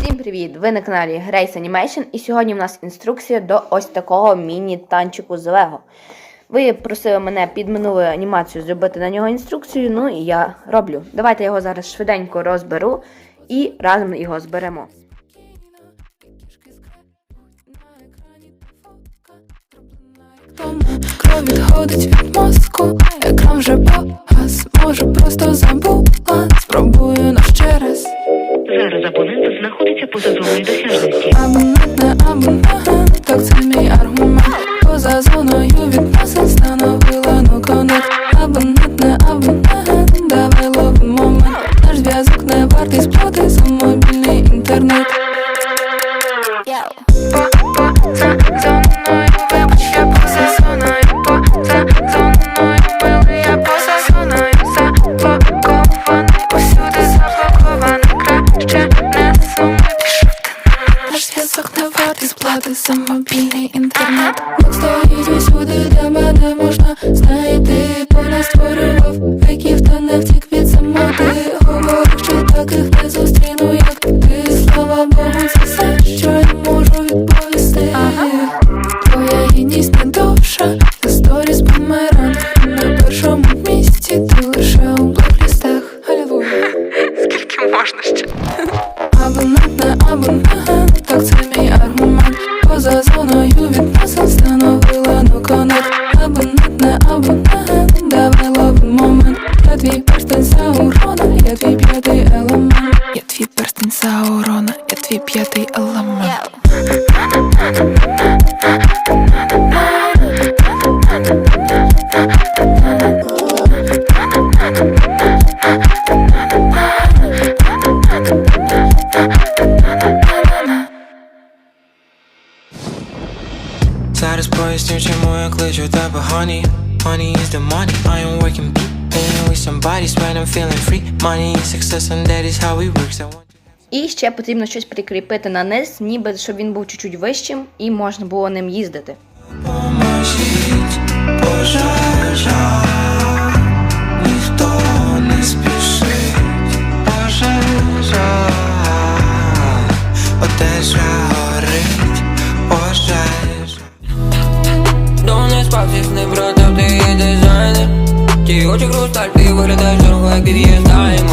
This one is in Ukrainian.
Всім привіт! Ви на каналі Grace Animation, і сьогодні в нас інструкція до ось такого міні-танчику з Лего. Ви просили мене під минулою анімацією зробити на нього інструкцію, ну і я роблю. Давайте я його зараз швиденько розберу і разом його зберемо. Кров відходить від мозку, екран вже погас. Може просто забула, спробую на ще раз. Зараз абонент знаходиться поза зоною досяжності. Абонент не абонент, так це мій аргумент. Поза зоною відносин встановила no connect. Абонент не абонент, давай ловим момент. Наш зв'язок не вартий сплати за мобільний інтернет. Поза зоною, вибач, я поза зоною. Поза зоною, милий, я поза зоною. Заблокований, усюди заблокований. Краще не сумуй, пішов ти. Наш зв'язок не вартий сплати за мобільний інтернет. Бог стоїть усюди, де мене можна знайти. Поля створював віків, та не втік від самоти. Говорив, що таких не зустріну, як ти. Слава Богу, це все, що я можу відповісти. Твоя гідність не довша, за сторіс бумеранг. На першому місці ти лише у блоклістах. Алілуя. Скільки можна ще? Абонент не абонент, так це мій аргумент. Поза зоною відносин встановила no connect. Абонент не абонент, давай ловим момент. Я твій перстень Саурона, я твій п'ятий елемент. Я твій перстень Саурона, я твій п'ятий елемент. Зараз поясню, чому я кличу тебе honey. Honey is the money, I am working beat with somebody when I'm feeling free. Money is success and that is how it works. І ще потрібно щось прикріпити на низ, ніби щоб він був чуть-чуть вищим і можна було ним їздити. Поможіть, пожежа, ніхто не спішить. Пожежа, одежа горить, пожежа. До не спався, не братав, ти є дизайнер. Ті очі хрусталь, ти виглядаєш дорого, як під'їзд Тайм.